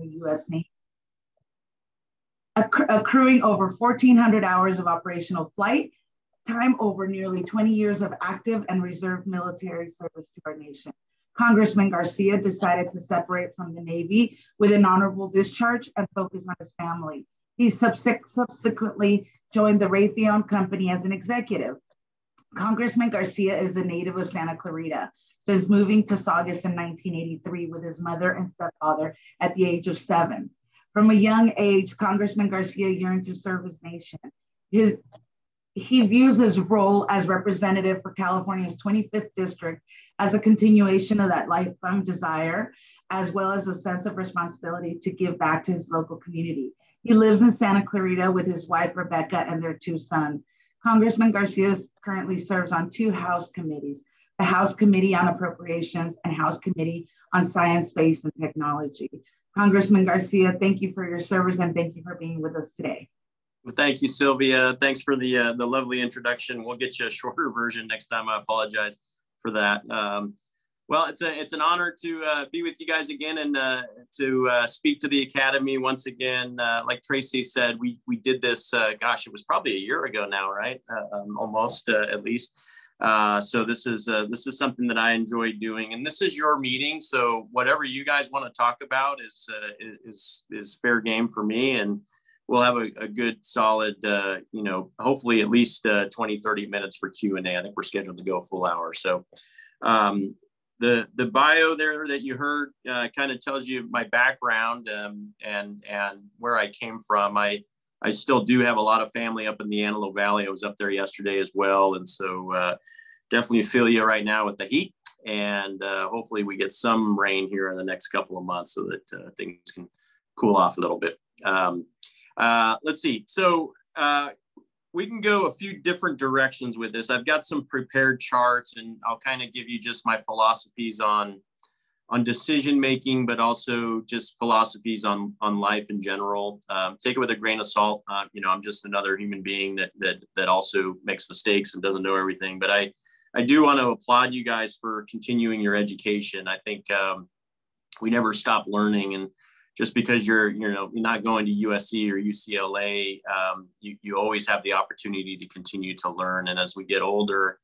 the U.S. Navy, accruing over 1,400 hours of operational flight time over nearly 20 years of active and reserve military service to our nation. Congressman Garcia decided to separate from the Navy with an honorable discharge and focus on his family. He subsequently joined the Raytheon Company as an executive. Congressman Garcia is a native of Santa Clarita since moving to Saugus in 1983 with his mother and stepfather at the age of 7. From a young age, Congressman Garcia yearned to serve his nation. He views his role as representative for California's 25th district as a continuation of that lifelong desire, as well as a sense of responsibility to give back to his local community. He lives in Santa Clarita with his wife, Rebecca, and their 2 sons. Congressman Garcia currently serves on 2 House committees, the House Committee on Appropriations and House Committee on Science, Space, and Technology. Congressman Garcia, thank you for your service and thank you for being with us today. Well, thank you, Sylvia. Thanks for the lovely introduction. We'll get you a shorter version next time. I apologize for that. Well, it's an honor to be with you guys again and to speak to the Academy once again. Like Tracy said, we did this. Gosh, it was probably a year ago now, right? Almost at least. So this is something that I enjoy doing, and this is your meeting. So whatever you guys want to talk about is fair game for me, and we'll have a good solid, hopefully at least 20, 30 minutes for Q&A. I think we're scheduled to go a full hour. So the bio there that you heard kind of tells you my background and where I came from. I still do have a lot of family up in the Antelope Valley. I was up there yesterday as well. And so definitely feel you right now with the heat. And hopefully we get some rain here in the next couple of months so that things can cool off a little bit. Let's see. So we can go a few different directions with this. I've got some prepared charts, and I'll kind of give you just my philosophies on decision making, but also just philosophies on life in general. Take it with a grain of salt. I'm just another human being that also makes mistakes and doesn't know everything. But I do want to applaud you guys for continuing your education. I think we never stop learning, and just because you're not going to USC or UCLA, you always have the opportunity to continue to learn. And as we get older,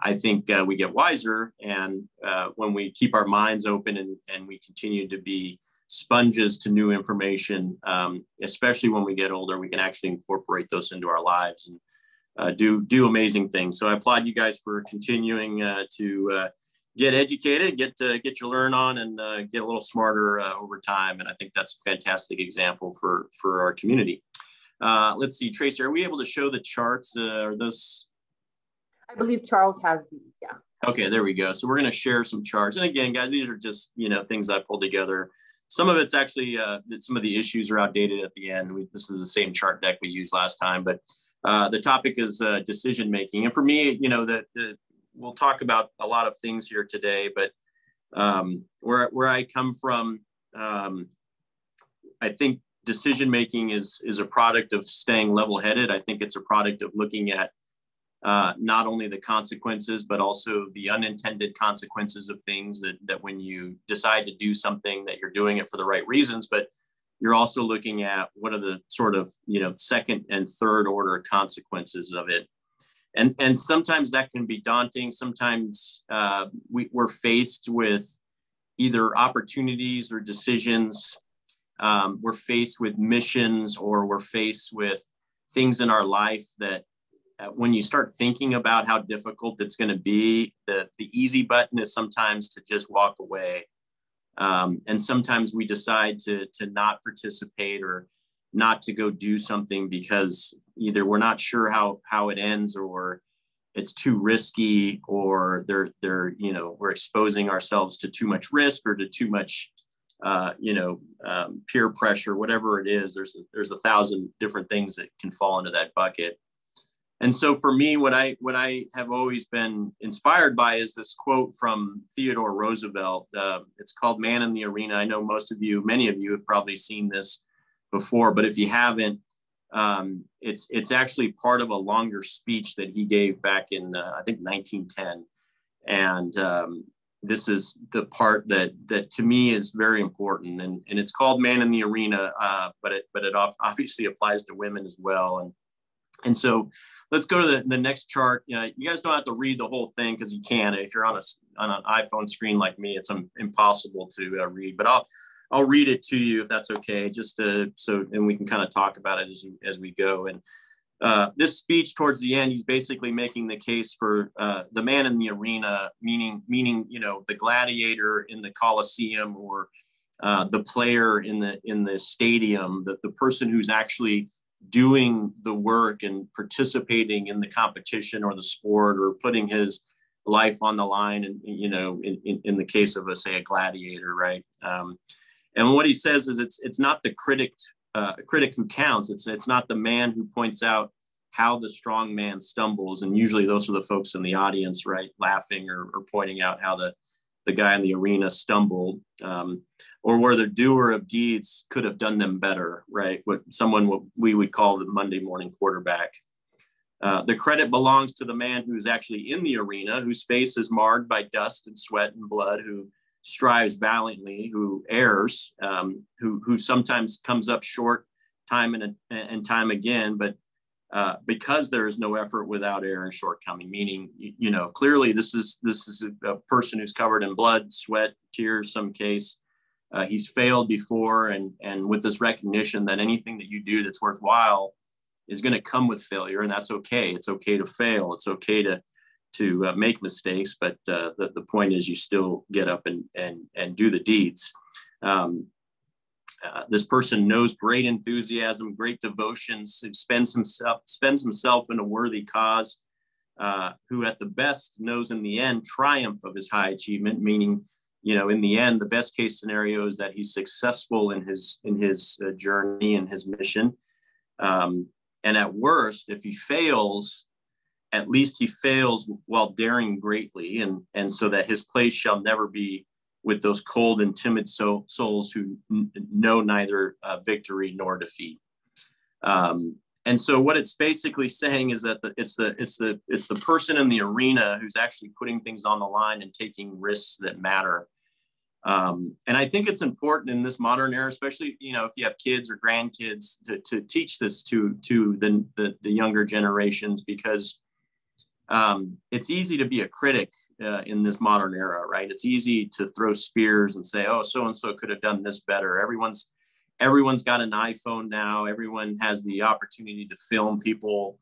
I think we get wiser. And when we keep our minds open and we continue to be sponges to new information, especially when we get older, we can actually incorporate those into our lives and do amazing things. So I applaud you guys for continuing to get educated, get your learn on, and get a little smarter over time. And I think that's a fantastic example for our community. Let's see, Tracy, are we able to show the charts? Are those? I believe Charles has the, yeah. Okay, there we go. So we're going to share some charts. And again, guys, these are just, things I pulled together. Some of it's actually, some of the issues are outdated at the end. This is the same chart deck we used last time, but the topic is decision making. And for me, we'll talk about a lot of things here today, but where I come from, I think decision making is a product of staying level-headed. I think it's a product of looking at not only the consequences, but also the unintended consequences of things that when you decide to do something, that you're doing it for the right reasons, but you're also looking at what are the sort of, second and third order consequences of it. And sometimes that can be daunting. Sometimes we're faced with either opportunities or decisions. We're faced with missions, or we're faced with things in our life that when you start thinking about how difficult it's going to be, the easy button is sometimes to just walk away. And sometimes we decide to not participate or not to go do something because either we're not sure how it ends, or it's too risky, or we're exposing ourselves to too much risk or to too much, peer pressure, whatever it is. There's 1,000 different things that can fall into that bucket. And so for me, what I have always been inspired by is this quote from Theodore Roosevelt. It's called Man in the Arena. I know many of you have probably seen this before, but if you haven't, it's actually part of a longer speech that he gave back in, I think, 1910. And this is the part that to me is very important, and it's called Man in the Arena, but it obviously applies to women as well. And so let's go to the next chart. You guys don't have to read the whole thing because you can. If you're on an iPhone screen like me, it's impossible to read. But I'll read it to you if that's okay, just and we can kind of talk about it as we go. And this speech towards the end, he's basically making the case for the man in the arena, meaning the gladiator in the Coliseum, or the player in the stadium, the person who's actually doing the work and participating in the competition or the sport, or putting his life on the line, and in the case of a gladiator, right? And what he says is it's not the critic who counts. It's not the man who points out how the strong man stumbles, and usually those are the folks in the audience, right, laughing or pointing out how the guy in the arena stumbled, or where the doer of deeds could have done them better, right? What we would call the Monday morning quarterback. The credit belongs to the man who's actually in the arena, whose face is marred by dust and sweat and blood, who strives valiantly, who errs, who sometimes comes up short time and time again, but because there is no effort without error and shortcoming, meaning, clearly this is a person who's covered in blood, sweat, tears, some case. He's failed before, and with this recognition that anything that you do that's worthwhile is going to come with failure, and that's okay. It's okay to fail. It's okay to make mistakes, but the point is you still get up and do the deeds. This person knows great enthusiasm, great devotion, spends himself in a worthy cause, who at the best knows in the end triumph of his high achievement, meaning, in the end, the best case scenario is that he's successful in his journey and his mission. And at worst, if he fails, at least he fails while daring greatly, and so that his place shall never be with those cold and timid souls who know neither victory nor defeat. And so what it's basically saying is that it's the person in the arena who's actually putting things on the line and taking risks that matter. And I think it's important in this modern era, especially if you have kids or grandkids, to teach this to the younger generations, because it's easy to be a critic in this modern era, right? It's easy to throw spears and say, oh, so-and-so could have done this better. Everyone's got an iPhone now. Everyone has the opportunity to film people,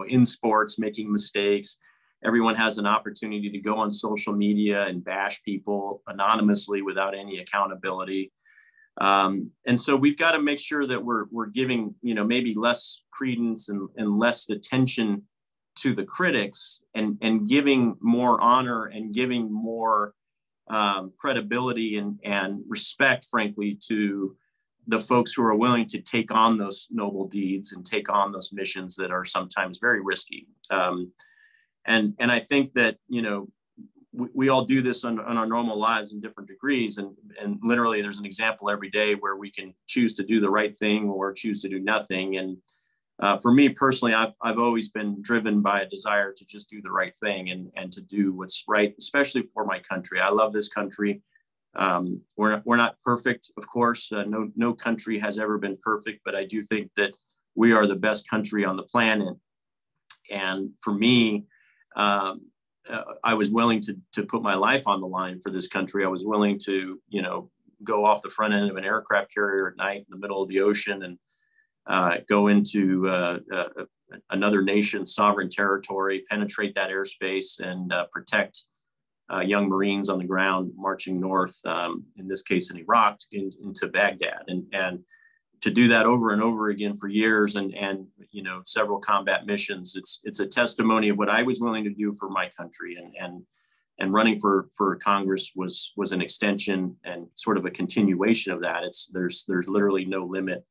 in sports making mistakes. Everyone has an opportunity to go on social media and bash people anonymously without any accountability. And so we've got to make sure that we're giving, maybe less credence and less attention to the critics, and giving more honor and giving more credibility and respect, frankly, to the folks who are willing to take on those noble deeds and take on those missions that are sometimes very risky. And I think that, we all do this on our normal lives in different degrees. And literally there's an example every day where we can choose to do the right thing or choose to do nothing. And for me personally, I've always been driven by a desire to just do the right thing and to do what's right, especially for my country. I love this country. We're not perfect, of course. No country has ever been perfect, but I do think that we are the best country on the planet. And for me, I was willing to put my life on the line for this country. I was willing to, go off the front end of an aircraft carrier at night in the middle of the ocean and go into another nation's sovereign territory, penetrate that airspace, and protect young Marines on the ground marching north, in this case in Iraq, into Baghdad. And to do that over and over again for years and several combat missions, it's a testimony of what I was willing to do for my country. And running for Congress was an extension and sort of a continuation of that. There's literally no limit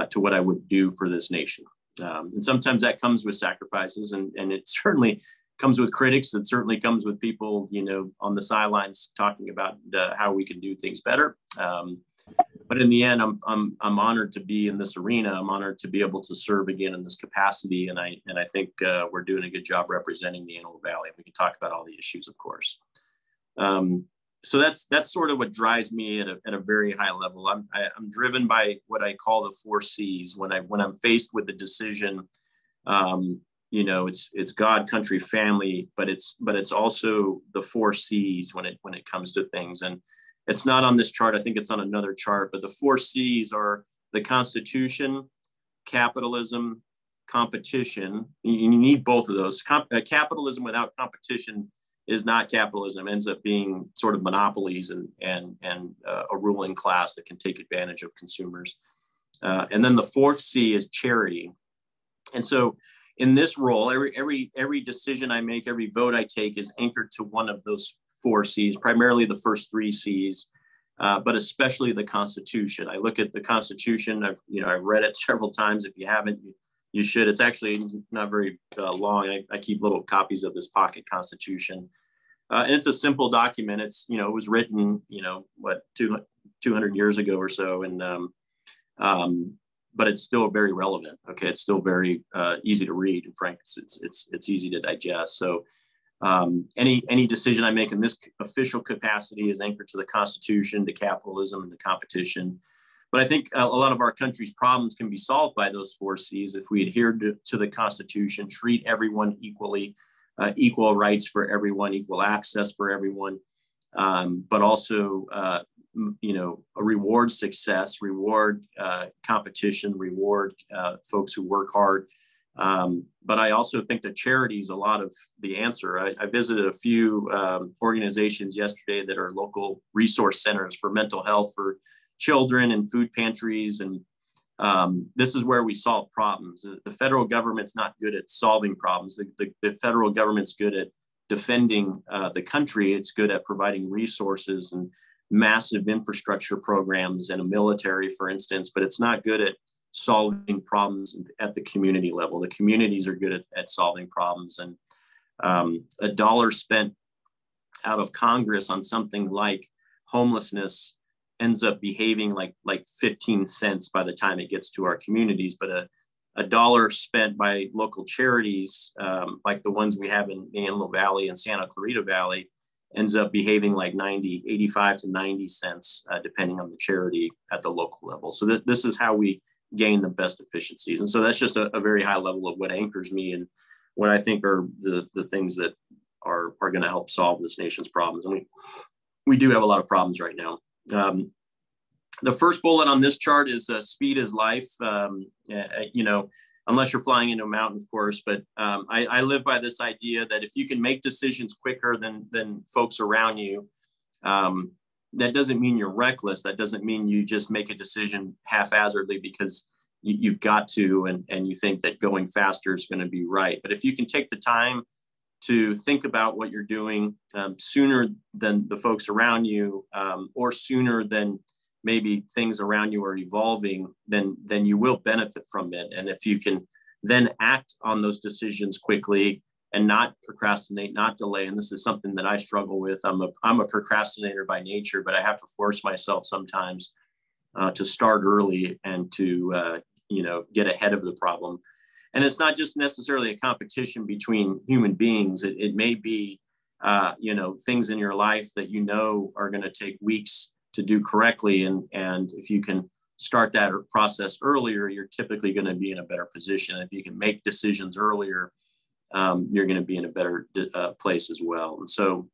to what I would do for this nation. And sometimes that comes with sacrifices, and it certainly comes with critics. It certainly comes with people, on the sidelines talking about how we can do things better. But in the end, I'm honored to be in this arena. I'm honored to be able to serve again in this capacity. And I think we're doing a good job representing the Antelope Valley. We can talk about all the issues, of course. So that's sort of what drives me at a very high level. I'm driven by what I call the 4 C's. When I'm faced with a decision, it's God, country, family, but it's also the 4 C's when it comes to things. And it's not on this chart. I think it's on another chart. But the 4 C's are the Constitution, capitalism, competition. You need both of those. Capitalism without competition is not capitalism. It ends up being sort of monopolies and a ruling class that can take advantage of consumers. And then the 4th C is charity. And so in this role, every decision I make, every vote I take is anchored to one of those 4 C's, primarily the first 3 C's, but especially the Constitution. I look at the Constitution. I've read it several times. If you haven't, you should. It's actually not very long. I keep little copies of this pocket Constitution. And it's a simple document. It was written, 200 years ago or so. And, but it's still very relevant. Okay. It's still very easy to read. And frankly, it's easy to digest. So any decision I make in this official capacity is anchored to the Constitution, to capitalism, and to competition. But I think a lot of our country's problems can be solved by those 4 C's if we adhere to the Constitution, treat everyone equally, equal rights for everyone, equal access for everyone, but also, reward success, reward competition, reward folks who work hard. But I also think that charity is a lot of the answer. I visited a few organizations yesterday that are local resource centers for mental health for children and food pantries. And this is where we solve problems. The federal government's not good at solving problems. The federal government's good at defending the country. It's good at providing resources and massive infrastructure programs and a military, for instance, but it's not good at solving problems at the community level. The communities are good at solving problems. And a dollar spent out of Congress on something like homelessness ends up behaving like 15 cents by the time it gets to our communities. But a dollar spent by local charities, like the ones we have in the Antelope Valley and Santa Clarita Valley, ends up behaving like 85 to 90 cents, depending on the charity at the local level. So this is how we gain the best efficiencies. And so that's just a very high level of what anchors me and what I think are the things that are going to help solve this nation's problems. And we do have a lot of problems right now. The first bullet on this chart is speed is life. Unless you're flying into a mountain, of course, but I live by this idea that if you can make decisions quicker than folks around you, that doesn't mean you're reckless. That doesn't mean you just make a decision haphazardly because you've got to, and you think that going faster is going to be right. But if you can take the time to think about what you're doing sooner than the folks around you, or sooner than maybe things around you are evolving, then you will benefit from it. And if you can then act on those decisions quickly and not procrastinate, not delay. And this is something that I struggle with. I'm a procrastinator by nature, but I have to force myself sometimes to start early and to get ahead of the problem. And it's not just necessarily a competition between human beings. It may be things in your life that are going to take weeks to do correctly. And if you can start that process earlier, you're typically going to be in a better position. If you can make decisions earlier, you're going to be in a better place as well. And so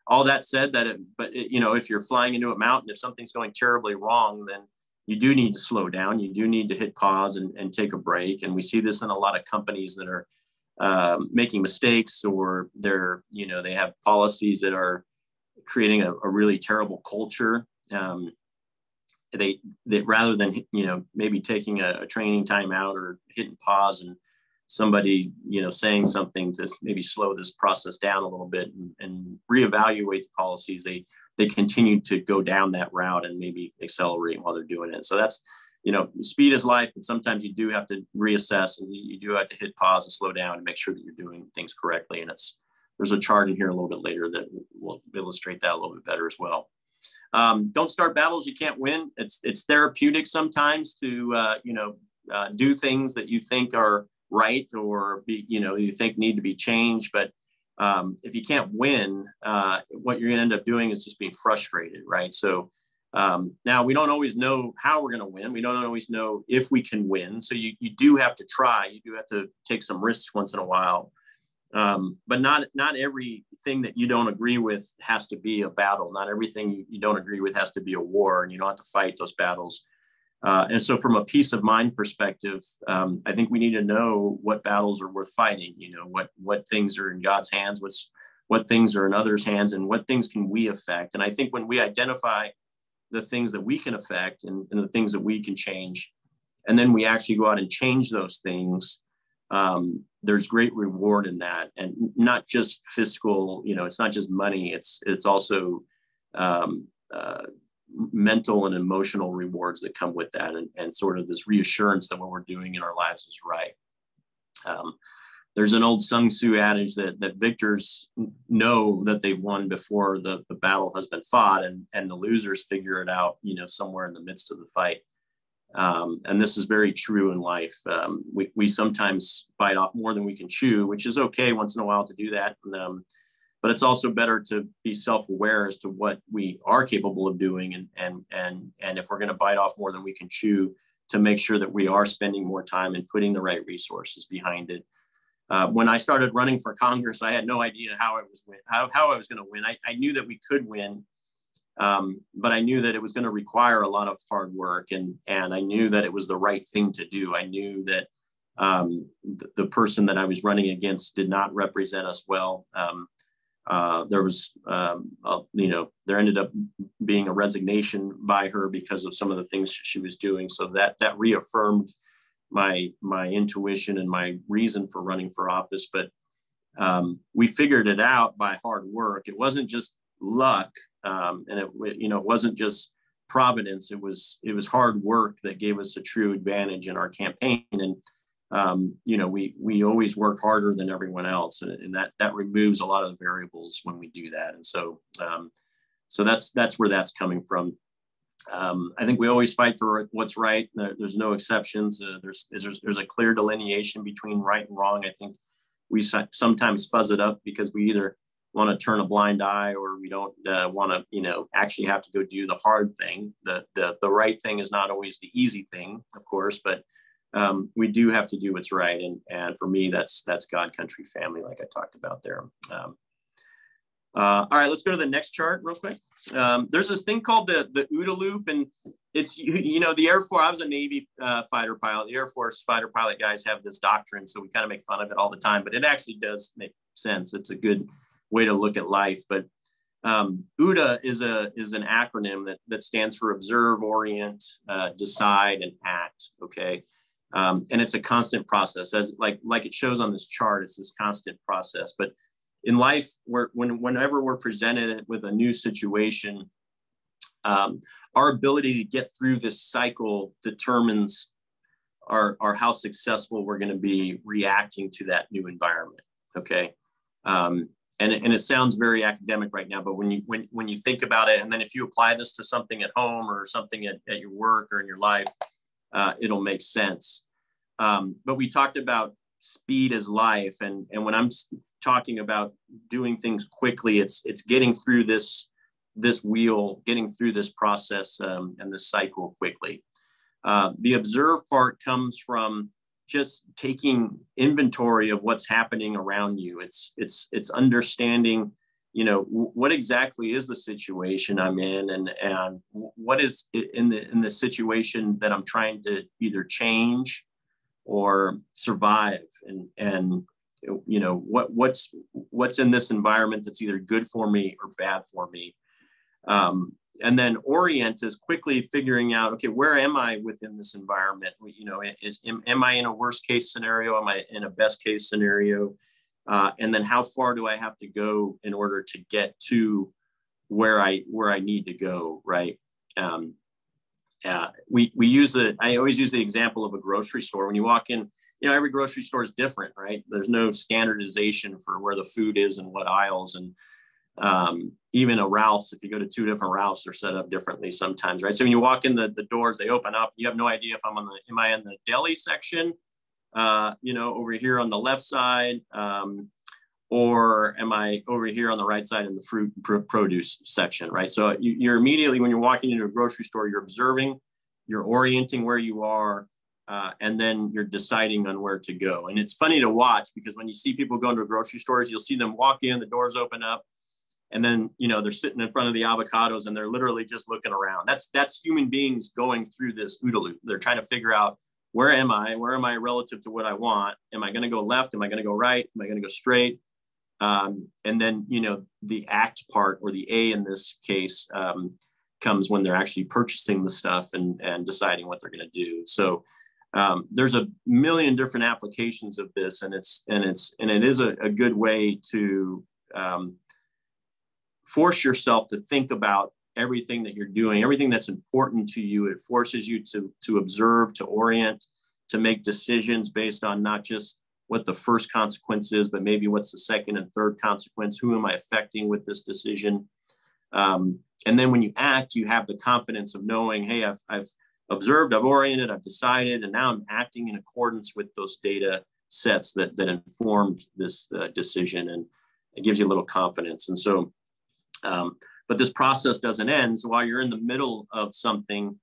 all that said, if you're flying into a mountain, if something's going terribly wrong, then you do need to slow down. You do need to hit pause and take a break. And we see this in a lot of companies that are making mistakes, or they have policies that are creating a really terrible culture. They rather than maybe taking a training time out or hitting pause and somebody saying something to maybe slow this process down a little bit and reevaluate the policies, they continue to go down that route and maybe accelerate while they're doing it. So that's speed is life, but sometimes you do have to reassess, and you do have to hit pause and slow down and make sure that you're doing things correctly. And there's a chart in here a little bit later that will illustrate that a little bit better as well. Don't start battles you can't win. It's therapeutic sometimes to do things that you think are right or you think need to be changed, but if you can't win, what you're going to end up doing is just being frustrated, right? So now we don't always know how we're going to win. We don't always know if we can win. So you do have to try. You do have to take some risks once in a while. But not everything that you don't agree with has to be a battle. Not everything you don't agree with has to be a war, and you don't have to fight those battles. And so from a peace of mind perspective, I think we need to know what battles are worth fighting, you know, what things are in God's hands, what things are in others' hands, and what things can we affect. And I think when we identify the things that we can affect and the things that we can change, and then we actually go out and change those things, there's great reward in that. And not just fiscal, you know, it's not just money, it's also mental and emotional rewards that come with that, and sort of this reassurance that what we're doing in our lives is right. There's an old Sun Tzu adage that victors know that they've won before the battle has been fought, and the losers figure it out, you know, somewhere in the midst of the fight. And this is very true in life. We sometimes bite off more than we can chew, which is okay once in a while to do that. But it's also better to be self-aware as to what we are capable of doing, and if we're going to bite off more than we can chew, to make sure that we are spending more time and putting the right resources behind it. When I started running for Congress, I had no idea how I was going to win. I knew that we could win, but I knew that it was going to require a lot of hard work, and I knew that it was the right thing to do. I knew that the person that I was running against did not represent us well. There was, you know, there ended up being a resignation by her because of some of the things she was doing. So that reaffirmed my intuition and my reason for running for office. But we figured it out by hard work. It wasn't just luck, and it wasn't just providence. It was hard work that gave us a true advantage in our campaign. And you know, we always work harder than everyone else, and that removes a lot of the variables when we do that. And so that's where that's coming from. I think we always fight for what's right. There's no exceptions. There's a clear delineation between right and wrong. I think we sometimes fuzz it up because we either want to turn a blind eye, or we don't want to, you know, actually have to go do the hard thing. The right thing is not always the easy thing, of course, but we do have to do what's right. And for me, that's God, country, family, like I talked about there. All right, let's go to the next chart real quick. There's this thing called the OODA loop, and it's, you know, the Air Force, I was a Navy fighter pilot. The Air Force fighter pilot guys have this doctrine, so we kind of make fun of it all the time, but it actually does make sense. It's a good way to look at life. But OODA is an acronym that stands for observe, orient, decide, and act. Okay. And it's a constant process, as like it shows on this chart. It's this constant process. But in life, whenever we're presented with a new situation, our ability to get through this cycle determines our how successful we're going to be reacting to that new environment. Okay. And it sounds very academic right now, but when you think about it, and then if you apply this to something at home or something at your work or in your life, it'll make sense. But we talked about speed is life, and when I'm talking about doing things quickly, it's getting through this wheel, getting through this process and this cycle quickly. The observe part comes from just taking inventory of what's happening around you. It's understanding, you know, what exactly is the situation I'm in, and what is in the situation that I'm trying to either change or survive, and you know, what's in this environment that's either good for me or bad for me. And then orient is quickly figuring out, okay, where am I within this environment? You know, am I in a worst case scenario? Am I in a best case scenario? And then how far do I have to go in order to get to where I need to go, right? I always use the example of a grocery store. When you walk in, you know, every grocery store is different, right? There's no standardization for where the food is and what aisles, and even a Ralph's, if you go to two different Ralph's, they're set up differently sometimes, right? So when you walk in the doors, they open up, you have no idea if am I in the deli section, you know, over here on the left side, or am I over here on the right side in the fruit and produce section, right? So you're immediately, when you're walking into a grocery store, you're observing, you're orienting where you are, and then you're deciding on where to go. And it's funny to watch, because when you see people go into grocery stores, you'll see them walk in, the doors open up, and then, you know, they're sitting in front of the avocados and they're literally just looking around. That's human beings going through this OODA loop. They're trying to figure out, where am I? Where am I relative to what I want? Am I going to go left? Am I going to go right? Am I going to go straight? And then, you know, the act part, or the A in this case, comes when they're actually purchasing the stuff and deciding what they're going to do. So there's a million different applications of this, and it is a good way to force yourself to think about everything that you're doing, everything that's important to you. It forces you to observe, to orient, to make decisions based on not just what the first consequence is, but maybe what's the second and third consequence. Who am I affecting with this decision? And then when you act, you have the confidence of knowing, hey, I've observed, I've oriented, I've decided, and now I'm acting in accordance with those data sets that informed this decision, and it gives you a little confidence. And so, but this process doesn't end. So while you're in the middle of something,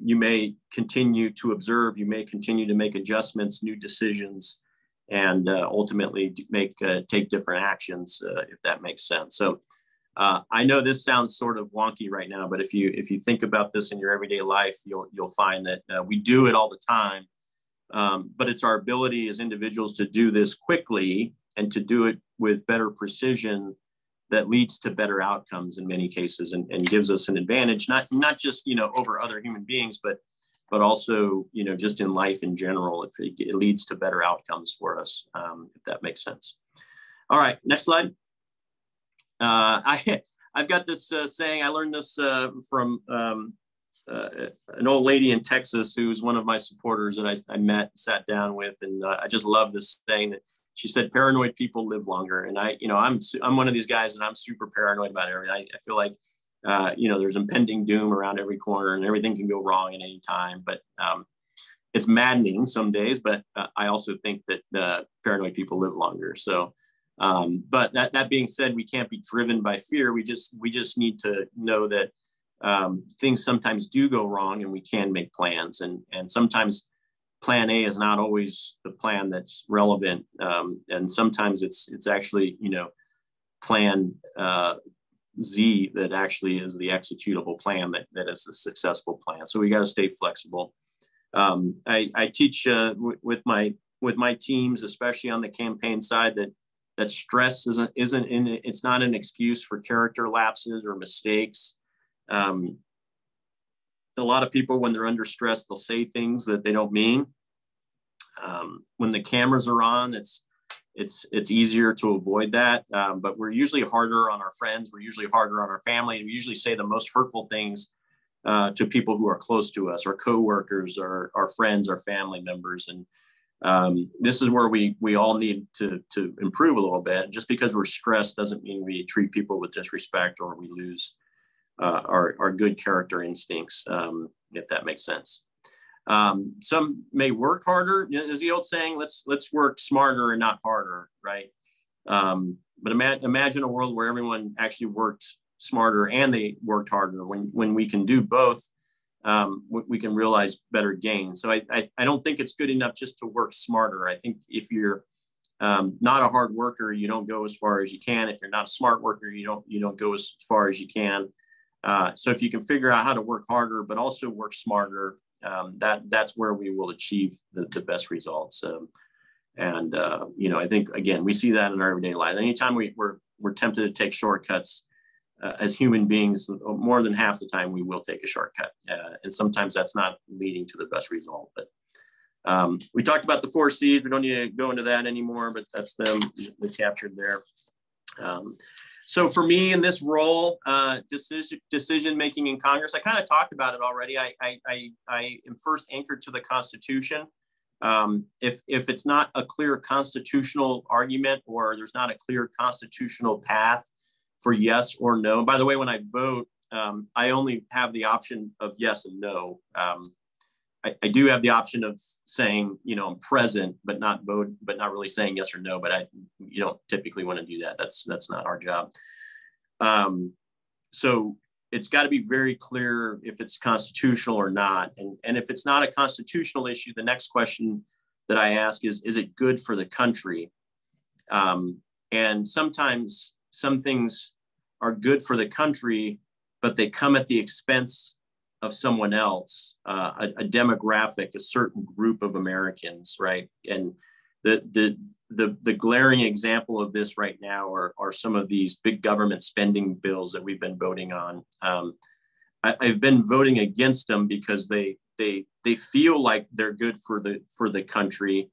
you may continue to observe, you may continue to make adjustments, new decisions, and ultimately take different actions, if that makes sense. So I know this sounds sort of wonky right now, but if you think about this in your everyday life, you'll find that we do it all the time. But it's our ability as individuals to do this quickly and to do it with better precision that leads to better outcomes in many cases, and gives us an advantage, not just, you know, over other human beings, but also, you know, just in life in general. It leads to better outcomes for us, if that makes sense. All right, next slide. I've got this saying. I learned this from an old lady in Texas who's one of my supporters that I met, sat down with, and I just love this saying that she said, "Paranoid people live longer." And I'm one of these guys, and I'm super paranoid about everything. I feel like you know, there's impending doom around every corner, and everything can go wrong at any time. But it's maddening some days. But I also think that paranoid people live longer. So. But that being said, we can't be driven by fear. We just need to know that things sometimes do go wrong, and we can make plans. And sometimes plan A is not always the plan that's relevant. And sometimes it's actually, you know, plan Z that actually is the executable plan that is a successful plan. So we got to stay flexible. I teach with my teams, especially on the campaign side, that stress it's not an excuse for character lapses or mistakes. A lot of people, when they're under stress, they'll say things that they don't mean. When the cameras are on, it's easier to avoid that. But we're usually harder on our friends. We're usually harder on our family. We usually say the most hurtful things to people who are close to us, our coworkers, our friends, our family members. And this is where we all need to improve a little bit. Just because we're stressed doesn't mean we treat people with disrespect or we lose our good character instincts, if that makes sense. Some may work harder. Is the old saying, let's work smarter and not harder, right? But imagine a world where everyone actually worked smarter and they worked harder. When we can do both, we can realize better gains. So I don't think it's good enough just to work smarter. I think if you're not a hard worker, you don't go as far as you can. If you're not a smart worker, you don't go as far as you can. So if you can figure out how to work harder, but also work smarter, that's where we will achieve the best results. You know, I think, again, we see that in our everyday life. Anytime we're tempted to take shortcuts, as human beings, more than half the time we will take a shortcut. And sometimes that's not leading to the best result. But we talked about the 4 C's. We don't need to go into that anymore, but that's them captured there. So for me in this role, decision making in Congress, I kind of talked about it already. I am first anchored to the Constitution. If it's not a clear constitutional argument, or there's not a clear constitutional path for yes or no. By the way, when I vote, I only have the option of yes and no. I do have the option of saying, I'm present, but not really saying yes or no, but you don't typically want to do that. That's not our job. So it's got to be very clear if it's constitutional or not. And if it's not a constitutional issue, the next question that I ask is it good for the country? And sometimes some things are good for the country, but they come at the expense of someone else, a demographic, a certain group of Americans, right? And the glaring example of this right now are some of these big government spending bills that we've been voting on. I've been voting against them because they feel like they're good for the country.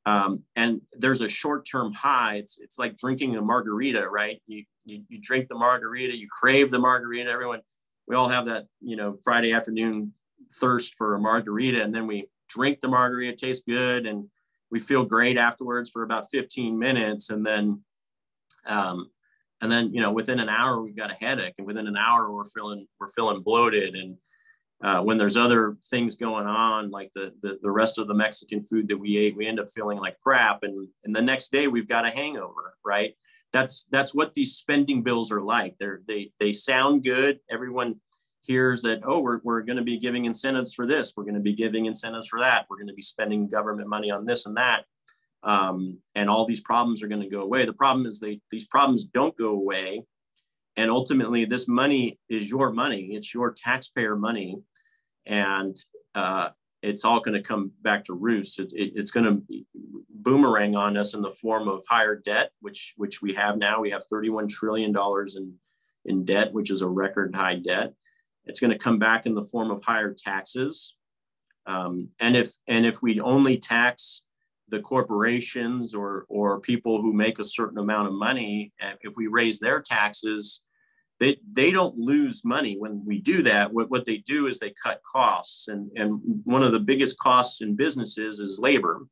And there's a short-term high. It's like drinking a margarita, right? You drink the margarita, you crave the margarita. We all have that, Friday afternoon thirst for a margarita, and then we drink the margarita, it tastes good, and we feel great afterwards for about 15 minutes. And then, within an hour, we've got a headache, and within an hour, we're feeling bloated. And when there's other things going on, like the rest of the Mexican food that we ate, we end up feeling like crap. And the next day we've got a hangover, right? That's what these spending bills are like. They sound good. Everyone hears that, oh, we're going to be giving incentives for this. We're going to be giving incentives for that. We're going to be spending government money on this and that. And all these problems are going to go away. The problem is these problems don't go away. And ultimately, this money is your money. It's your taxpayer money. And it's all going to come back to roost. It's going to boomerang on us in the form of higher debt, which we have now. We have $31 trillion in debt, which is a record high debt. It's going to come back in the form of higher taxes. And if we only tax the corporations or people who make a certain amount of money, if we raise their taxes, they don't lose money when we do that. What they do is they cut costs. And one of the biggest costs in businesses is labor.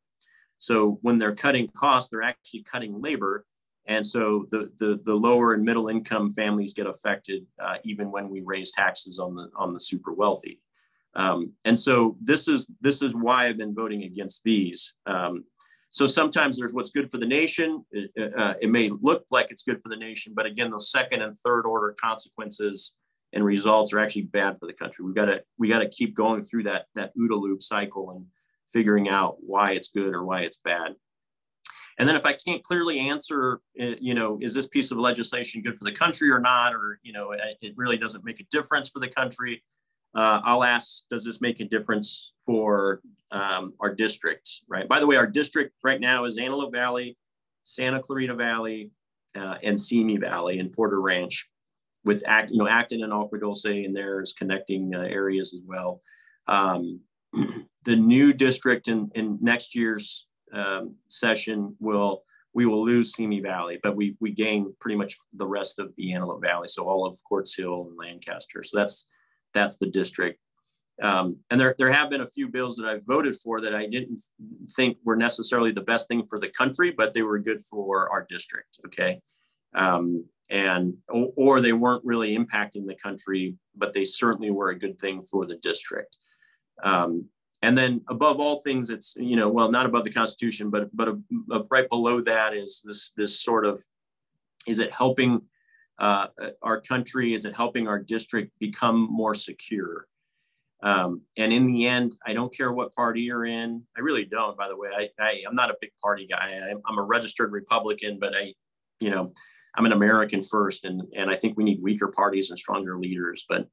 So when they're cutting costs, they're actually cutting labor. And so the lower and middle income families get affected even when we raise taxes on the super wealthy. And so this is why I've been voting against these. So sometimes there's what's good for the nation. It may look like it's good for the nation, but again, those second and third order consequences and results are actually bad for the country. We got to keep going through that OODA loop cycle and figuring out why it's good or why it's bad. And then if I can't clearly answer, is this piece of legislation good for the country or not, or, it really doesn't make a difference for the country, I'll ask, does this make a difference for our district, right? By the way, our district right now is Antelope Valley, Santa Clarita Valley, and Simi Valley and Porter Ranch, with Acton and Agua Dulce in there as connecting areas as well. The new district in next year's session we will lose Simi Valley, but we gain pretty much the rest of the Antelope Valley, so all of Quartz Hill and Lancaster. So that's the district. And there have been a few bills that I've voted for that I didn't think were necessarily the best thing for the country, but they were good for our district, okay? Or they weren't really impacting the country, but they certainly were a good thing for the district. And then above all things, it's, not above the Constitution, but right below that is this sort of, is it helping our country? Is it helping our district become more secure? And in the end, I don't care what party you're in. I really don't, by the way. I'm not a big party guy. I'm a registered Republican, but I'm an American first. And I think we need weaker parties and stronger leaders. But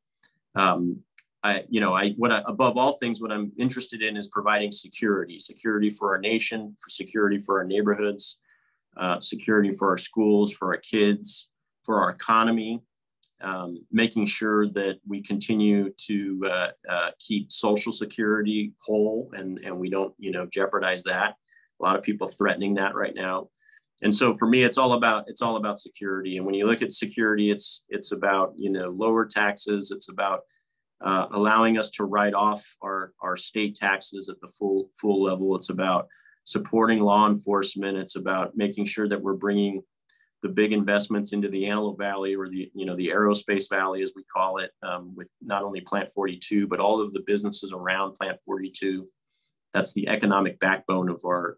above all things, what I'm interested in is providing security for our nation, for security for our neighborhoods, security for our schools, for our kids, for our economy, making sure that we continue to keep Social Security whole and we don't, jeopardize that. A lot of people threatening that right now. And so for me, it's all about security. And when you look at security, it's about, lower taxes. It's about allowing us to write off our state taxes at the full level. It's about supporting law enforcement. It's about making sure that we're bringing the big investments into the Antelope Valley, or the Aerospace Valley, as we call it, with not only Plant 42, but all of the businesses around Plant 42. That's the economic backbone of our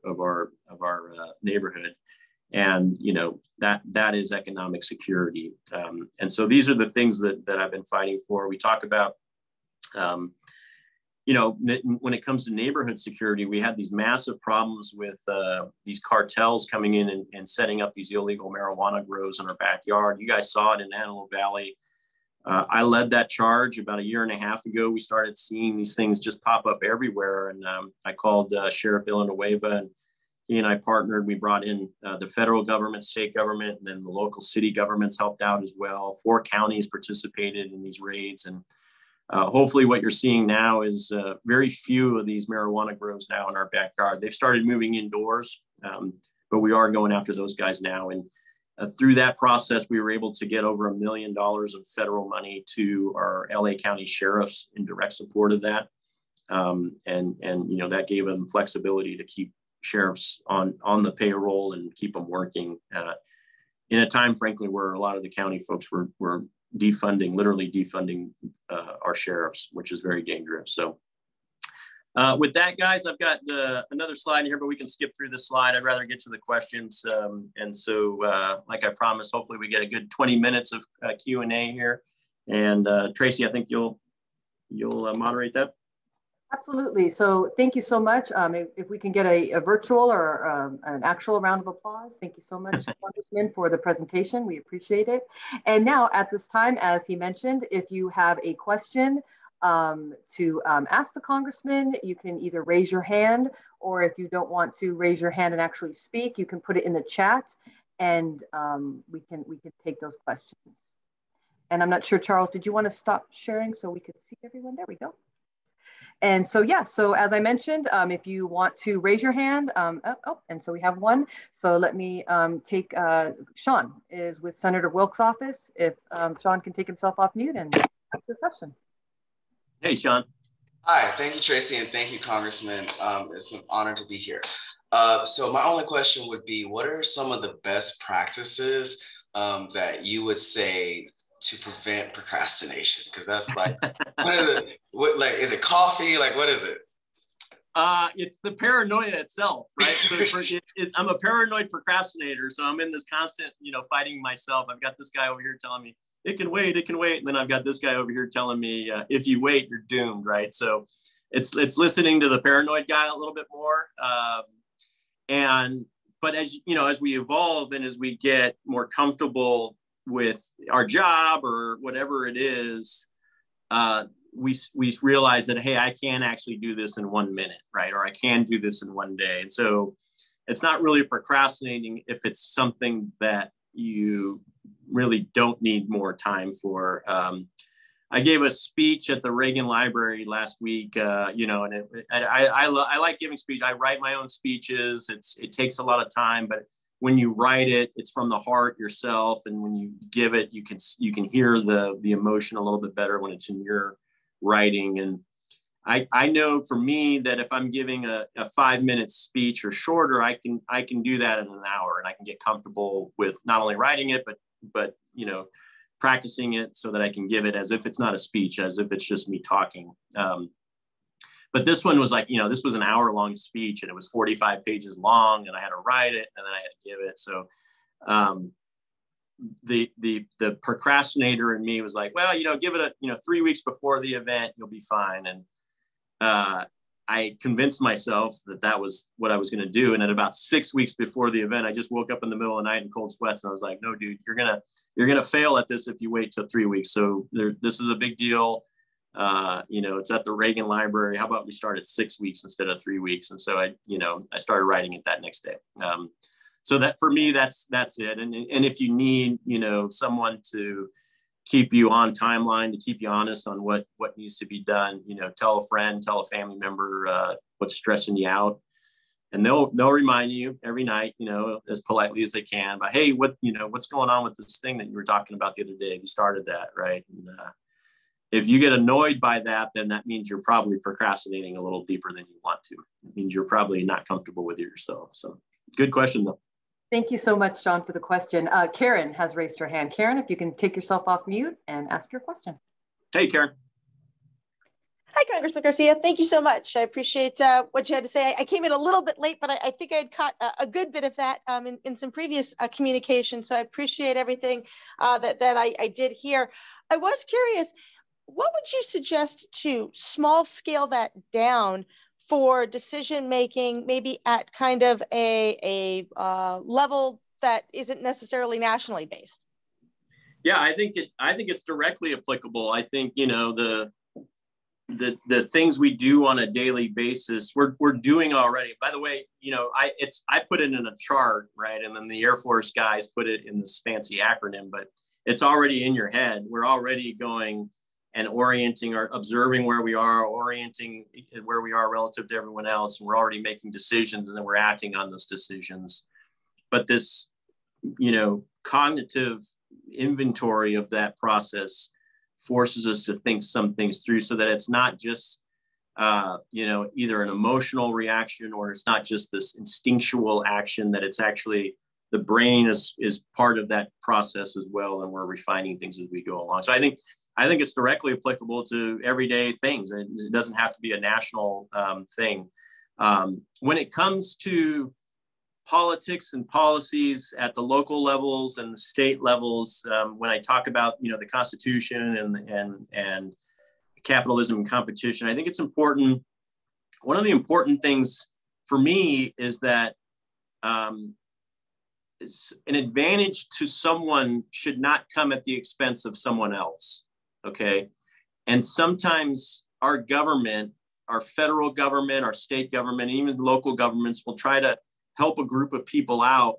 neighborhood. And, that is economic security. And so these are the things that I've been fighting for. We talk about, when it comes to neighborhood security, we had these massive problems with these cartels coming in and setting up these illegal marijuana grows in our backyard. You guys saw it in Antelope Valley. I led that charge about 1.5 years ago. We started seeing these things just pop up everywhere. And I called Sheriff Villanueva, and he and I partnered. We brought in the federal government, state government, and then the local city governments helped out as well. 4 counties participated in these raids. And hopefully what you're seeing now is very few of these marijuana grows now in our backyard. They've started moving indoors, but we are going after those guys now. And through that process, we were able to get over $1 million of federal money to our LA County sheriffs in direct support of that. And that gave them flexibility to keep sheriffs on the payroll and keep them working in a time, frankly, where a lot of the county folks were literally defunding our sheriffs, which is very dangerous. So with that, guys, I've got another slide here, but we can skip through this slide. I'd rather get to the questions. And so like I promised, hopefully we get a good 20 minutes of Q&A here. And Tracy, I think you'll moderate that. Absolutely. So thank you so much. If we can get a virtual or an actual round of applause. Thank you so much, Congressman, for the presentation. We appreciate it. And now at this time, as he mentioned, if you have a question to ask the Congressman, you can either raise your hand, or if you don't want to raise your hand and actually speak, you can put it in the chat, and we can take those questions. And I'm not sure, Charles, did you want to stop sharing so we could see everyone? There we go. And so, yeah, so as I mentioned, if you want to raise your hand, and so we have one. So let me take, Sean is with Senator Wilk's office. If Sean can take himself off mute and ask your question. Hey, Sean. Hi, thank you, Tracy, and thank you, Congressman. It's an honor to be here. So my only question would be, what are some of the best practices that you would say to prevent procrastination? Because that's like, is it coffee? Like, what is it? It's the paranoia itself, right? So I'm a paranoid procrastinator. So I'm in this constant, fighting myself. I've got this guy over here telling me, it can wait. And then I've got this guy over here telling me, if you wait, you're doomed, right? So it's listening to the paranoid guy a little bit more. But as we evolve and as we get more comfortable with our job or whatever it is, we realize that, hey, I can actually do this in 1 minute, right? Or I can do this in 1 day. And so it's not really procrastinating if it's something that you really don't need more time for. I gave a speech at the Reagan Library last week, and I like giving speeches. I write my own speeches. It takes a lot of time, but when you write it, it's from the heart yourself. And when you give it, you can hear the emotion a little bit better when it's in your writing. And I know for me that if I'm giving a 5-minute speech or shorter, I can do that in an hour, and I can get comfortable with not only writing it, but practicing it so that I can give it as if it's not a speech, as if it's just me talking. But this one was like, this was an hour-long speech, and it was 45 pages long, and I had to write it, and then I had to give it. So the procrastinator in me was like, well, give it 3 weeks before the event, you'll be fine. And I convinced myself that was what I was going to do. And at about 6 weeks before the event, I just woke up in the middle of the night in cold sweats, and I was like, no, dude, you're gonna fail at this if you wait till 3 weeks. So this is a big deal. It's at the Reagan Library. How about we start at 6 weeks instead of 3 weeks? And so I started writing it that next day. So that for me, that's it. And if you need, someone to keep you on timeline, to keep you honest on what needs to be done, tell a friend, tell a family member what's stressing you out, and they'll remind you every night, as politely as they can, but hey, what's going on with this thing that you were talking about the other day? You started that, right? And if you get annoyed by that, then that means you're probably procrastinating a little deeper than you want to. It means you're probably not comfortable with yourself. So good question though. Thank you so much, Sean, for the question. Karen has raised her hand. Karen, if you can take yourself off mute and ask your question. Hey, Karen. Hi, Congressman Garcia. Thank you so much. I appreciate what you had to say. I came in a little bit late, but I think I had caught a good bit of that in some previous communication. So I appreciate everything that I did hear. I was curious, what would you suggest to small scale that down for decision making, maybe at kind of a level that isn't necessarily nationally based? Yeah, I think it's directly applicable. I think, you know, the things we do on a daily basis, we're doing already. By the way, you know, I put it in a chart, right? And then the Air Force guys put it in this fancy acronym, but it's already in your head. We're already going and orienting or observing where we are, orienting where we are relative to everyone else. And we're already making decisions and then we're acting on those decisions. But this, you know, cognitive inventory of that process forces us to think some things through so that it's not just, you know, either an emotional reaction or it's not just this instinctual action, that it's actually the brain is part of that process as well. And we're refining things as we go along. So I think it's directly applicable to everyday things. It doesn't have to be a national thing. When it comes to politics and policies at the local levels and the state levels, when I talk about, you know, the Constitution and capitalism and competition, I think it's important. One of the important things for me is that an advantage to someone should not come at the expense of someone else. Okay. And sometimes our government, our federal government, our state government, even local governments will try to help a group of people out,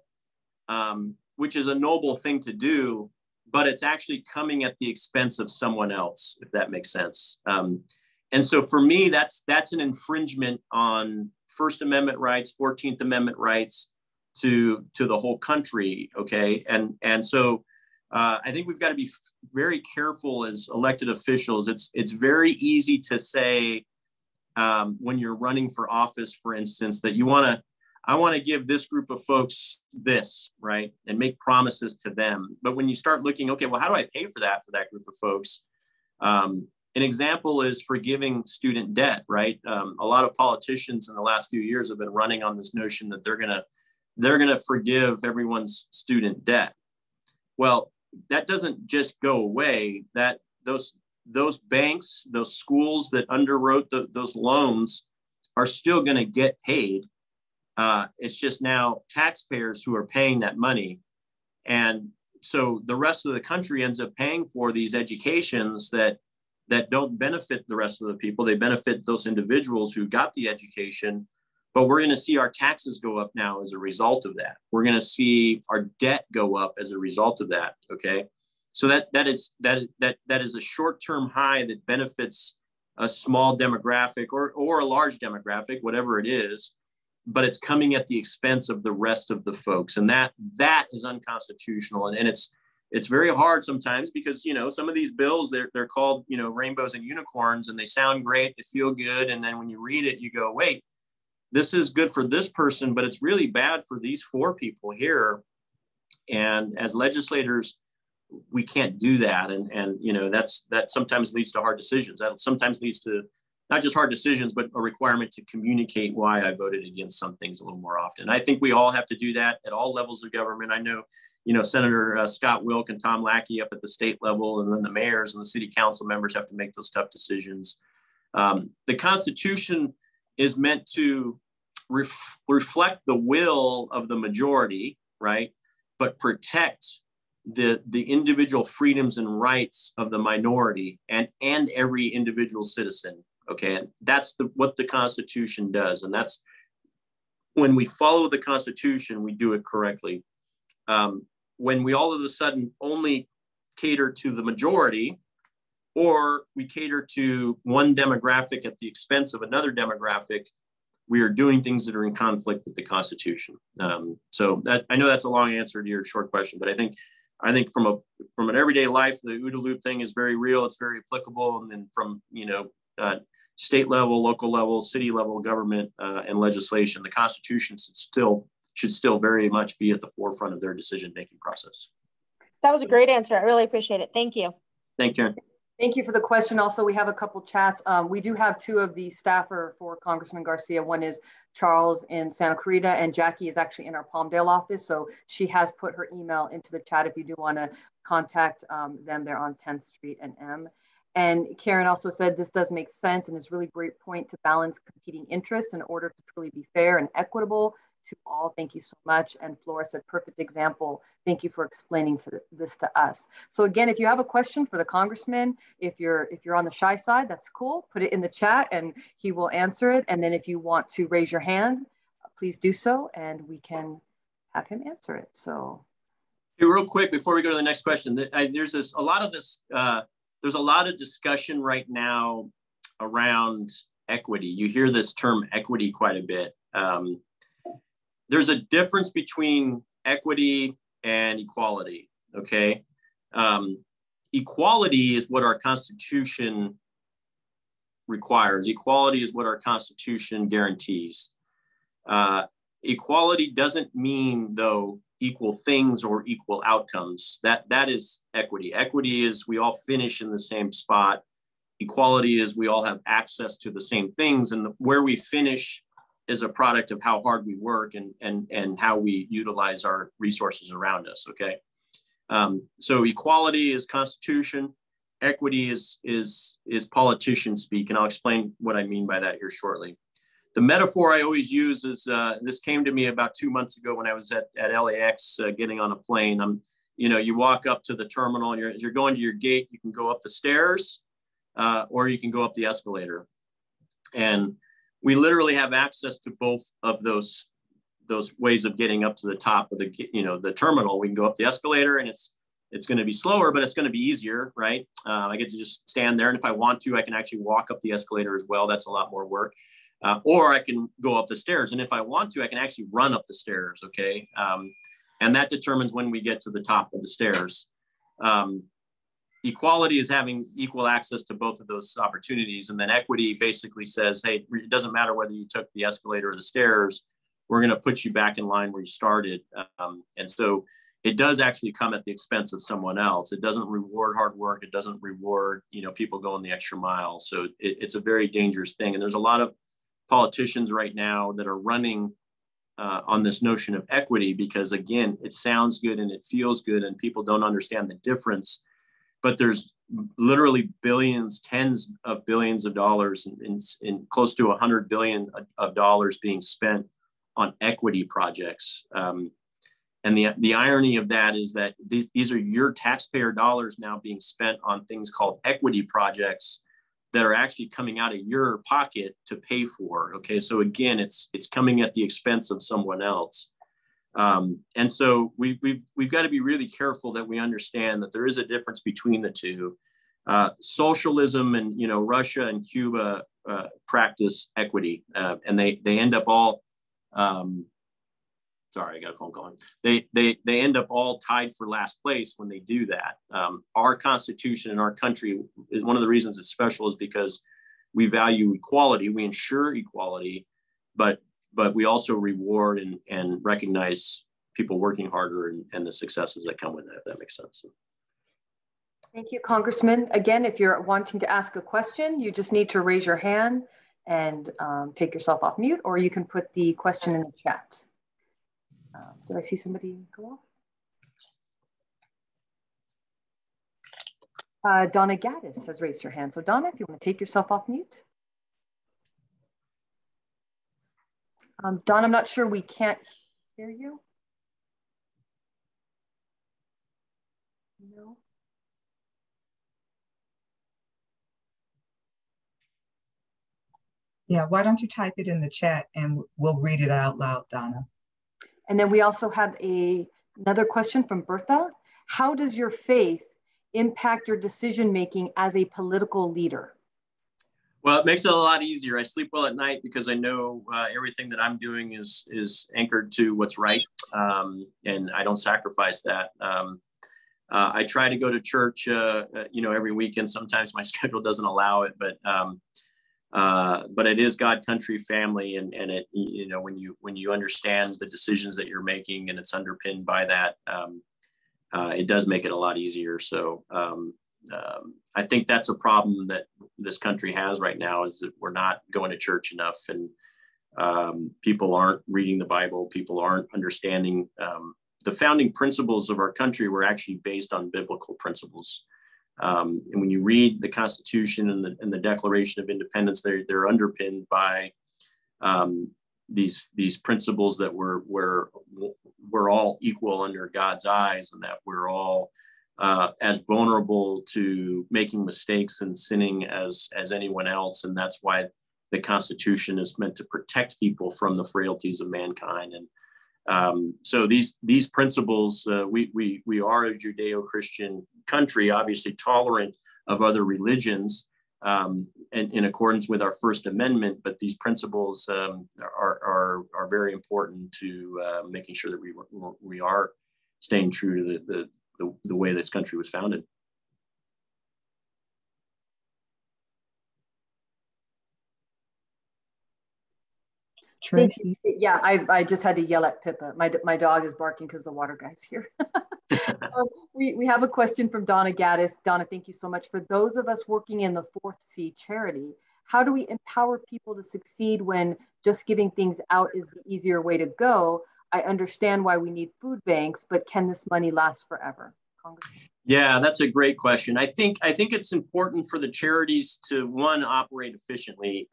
which is a noble thing to do, but it's actually coming at the expense of someone else, if that makes sense. And so for me, that's an infringement on First Amendment rights, 14th Amendment rights to the whole country, okay? And so I think we've got to be very careful as elected officials. It's very easy to say when you're running for office, for instance, that I want to give this group of folks this, right? And make promises to them. But when you start looking, okay, well, how do I pay for that group of folks? An example is forgiving student debt, right? A lot of politicians in the last few years have been running on this notion that they're gonna forgive everyone's student debt. Well, that doesn't just go away. That those banks, those schools that underwrote those loans are still going to get paid. It's just now taxpayers who are paying that money. And so the rest of the country ends up paying for these educations that don't benefit the rest of the people. They benefit those individuals who got the education, but we're going to see our taxes go up now as a result of that. We're going to see our debt go up as a result of that. Okay. So that is a short-term high that benefits a small demographic or a large demographic, whatever it is, but it's coming at the expense of the rest of the folks. And that is unconstitutional. And it's very hard sometimes because, you know, some of these bills, they're called, you know, rainbows and unicorns, and they sound great, they feel good. And then when you read it, you go, wait, this is good for this person, but it's really bad for these 4 people here. And as legislators, we can't do that. And you know, that sometimes leads to hard decisions. That sometimes leads to not just hard decisions, but a requirement to communicate why I voted against some things a little more often. I think we all have to do that at all levels of government. I know, you know, Senator Scott Wilk and Tom Lackey up at the state level, and then the mayors and the city council members have to make those tough decisions. The Constitution is meant to reflect the will of the majority, right? But protect the individual freedoms and rights of the minority and every individual citizen. Okay, and that's what the Constitution does. And that's when we follow the Constitution, we do it correctly. When we all of a sudden only cater to the majority, or we cater to one demographic at the expense of another demographic, we are doing things that are in conflict with the Constitution. So that, I know that's a long answer to your short question, but I think from an everyday life, the OODA loop thing is very real. It's very applicable. And then from, you know, state level, local level, city level government and legislation, the Constitution should still should still very much be at the forefront of their decision-making process. That was a great answer. I really appreciate it. Thank you. Thank you, Karen. Thank you for the question. Also, we have a couple chats. We do have two of the staffer for Congressman Garcia. One is Charles in Santa Clarita, and Jackie is actually in our Palmdale office. So she has put her email into the chat if you do want to contact them. They're on 10th Street and M. And Karen also said this does make sense, and it's a really great point to balance competing interests in order to truly be fair and equitable to all. Thank you so much. And Flora said, perfect example. Thank you for explaining this to us. So again, if you have a question for the Congressman, if you're on the shy side, that's cool. Put it in the chat and he will answer it. And then if you want to raise your hand, please do so and we can have him answer it. So hey, real quick before we go to the next question, there's a lot of discussion right now around equity. You hear this term equity quite a bit. There's a difference between equity and equality, okay? Equality is what our Constitution requires. Equality is what our Constitution guarantees. Equality doesn't mean, though, equal things or equal outcomes. That is equity. Equity is we all finish in the same spot. Equality is we all have access to the same things, and where we finish is a product of how hard we work and how we utilize our resources around us, okay? So equality is Constitution, equity is politician speak, and I'll explain what I mean by that here shortly. The metaphor I always use is, this came to me about 2 months ago when I was at LAX getting on a plane. You walk up to the terminal and as you're going to your gate, you can go up the stairs or you can go up the escalator. And we literally have access to both of those ways of getting up to the top of the terminal. We can go up the escalator and it's going to be slower, but it's going to be easier, right? I get to just stand there. And if I want to, I can actually walk up the escalator as well. That's a lot more work. Or I can go up the stairs. And if I want to, I can actually run up the stairs, okay? And that determines when we get to the top of the stairs. Equality is having equal access to both of those opportunities. And then equity basically says, hey, it doesn't matter whether you took the escalator or the stairs, we're going to put you back in line where you started. And so it does actually come at the expense of someone else. It doesn't reward hard work. It doesn't reward, people going the extra mile. So it's a very dangerous thing. And there's a lot of politicians right now that are running on this notion of equity because, again, it sounds good and it feels good and people don't understand the difference. But there's literally billions, tens of billions of dollars in close to $100 billion of dollars being spent on equity projects. And the irony of that is that these are your taxpayer dollars now being spent on things called equity projects that are actually coming out of your pocket to pay for. Okay, so again, it's coming at the expense of someone else. And so we've got to be really careful that we understand that there is a difference between the two. Socialism and Russia and Cuba practice equity, and they end up all. Sorry, I got a phone call. They end up all tied for last place when they do that. Our Constitution in our country, one of the reasons it's special is because we value equality. We ensure equality, but we also reward and recognize people working harder and the successes that come with that, if that makes sense. Thank you, Congressman. Again, if you're wanting to ask a question, you just need to raise your hand and take yourself off mute, or you can put the question in the chat. Did I see somebody go off? Donna Gaddis has raised her hand. So Donna, if you want to take yourself off mute. Don, I'm not sure we can't hear you. No. Yeah, why don't you type it in the chat and we'll read it out loud, Donna. And then we also had another question from Bertha. How does your faith impact your decision-making as a political leader? Well, it makes it a lot easier. I sleep well at night because I know everything that I'm doing is anchored to what's right, and I don't sacrifice that. I try to go to church, every weekend. Sometimes my schedule doesn't allow it, but But it is God, country, family, and it, you know, when you understand the decisions that you're making and it's underpinned by that, it does make it a lot easier. So I think that's a problem that this country has right now, is that we're not going to church enough, and people aren't reading the Bible. People aren't understanding the founding principles of our country were actually based on biblical principles. And when you read the Constitution and the Declaration of Independence, they're underpinned by these principles that we're all equal under God's eyes, and that we're all as vulnerable to making mistakes and sinning as anyone else. And that's why the Constitution is meant to protect people from the frailties of mankind. And so these principles, we are a Judeo-Christian country, obviously tolerant of other religions, and in accordance with our First Amendment. But these principles are very important to making sure that we are staying true to the way this country was founded. Tracy? Yeah, I just had to yell at Pippa. My dog is barking because the water guy's here. We have a question from Donna Gaddis. Donna, thank you so much. For those of us working in the 4th C charity, how do we empower people to succeed when just giving things out is the easier way to go? I understand why we need food banks, but can this money last forever? Congressman? Yeah, that's a great question. I think it's important for the charities to, one, operate efficiently.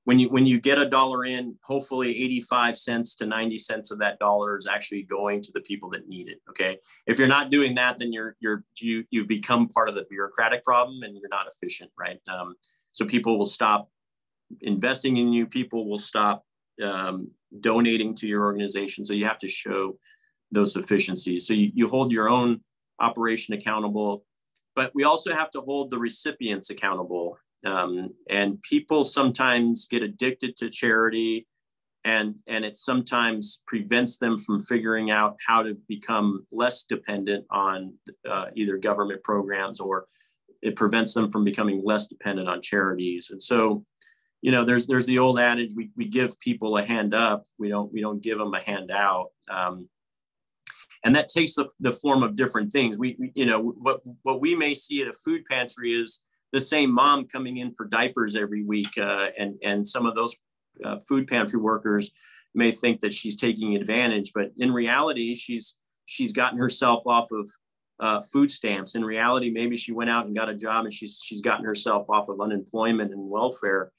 When you get $1 in, hopefully 85 cents to 90 cents of that dollar is actually going to the people that need it. Okay, if you're not doing that, then you've become part of the bureaucratic problem, and you're not efficient, right? So people will stop investing in you. People will stop donating to your organization. So you have to show those efficiencies. So you hold your own operation accountable, but we also have to hold the recipients accountable. And people sometimes get addicted to charity, and it sometimes prevents them from figuring out how to become less dependent on either government programs, or it prevents them from becoming less dependent on charities. And so, you know, there's the old adage, we give people a hand up, we don't give them a hand out. And that takes the form of different things. We you know, what we may see at a food pantry is the same mom coming in for diapers every week, and some of those food pantry workers may think that she's taking advantage, but in reality, she's gotten herself off of food stamps. In reality, maybe she went out and got a job, and she's gotten herself off of unemployment and welfare.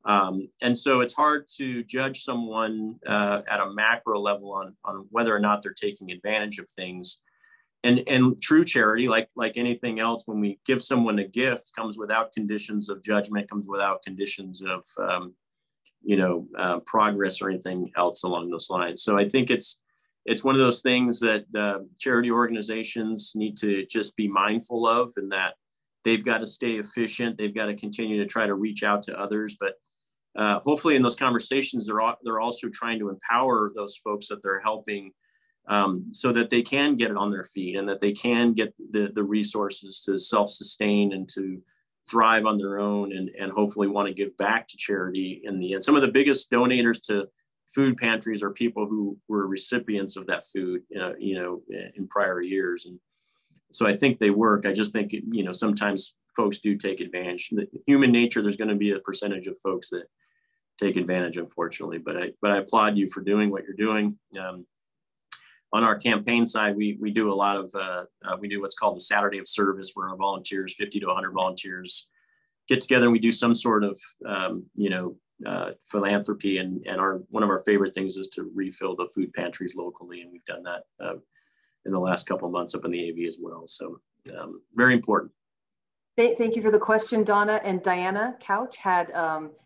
And so it's hard to judge someone at a macro level on whether or not they're taking advantage of things. And true charity, like anything else, when we give someone a gift, comes without conditions of judgment, comes without conditions of, progress or anything else along those lines. So I think it's one of those things that charity organizations need to just be mindful of, and that they've got to stay efficient. They've got to continue to try to reach out to others. But hopefully in those conversations, they're also trying to empower those folks that they're helping, so that they can get it on their feet, and that they can get the resources to self-sustain and to thrive on their own, and hopefully want to give back to charity in the end. Some of the biggest donators to food pantries are people who were recipients of that food, in prior years. And so I think they work. I just think, sometimes folks do take advantage. Human nature, there's going to be a percentage of folks that take advantage, unfortunately, but I applaud you for doing what you're doing. On our campaign side, we do a lot of, we do what's called the Saturday of Service, where our volunteers, 50 to 100 volunteers, get together and we do some sort of, philanthropy. And one of our favorite things is to refill the food pantries locally. And we've done that in the last couple of months up in the AV as well. So very important. Thank you for the question, Donna. And Diana Couch had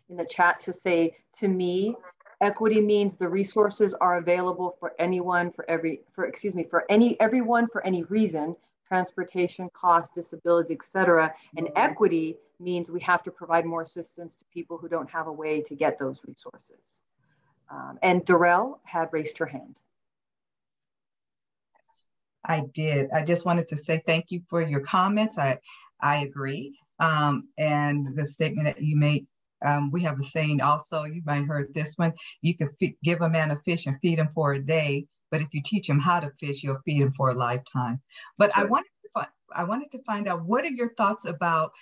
in the chat to say, to me, equity means the resources are available for anyone, for everyone for any reason, transportation, cost, disabilities, etc. And equity means we have to provide more assistance to people who don't have a way to get those resources. And Darrell had raised her hand. I did. I just wanted to say thank you for your comments. I agree. And the statement that you made We have a saying also, you might have heard this one, you can give a man a fish and feed him for a day, but if you teach him how to fish, you'll feed him for a lifetime. But I wanted to find out, what are your thoughts about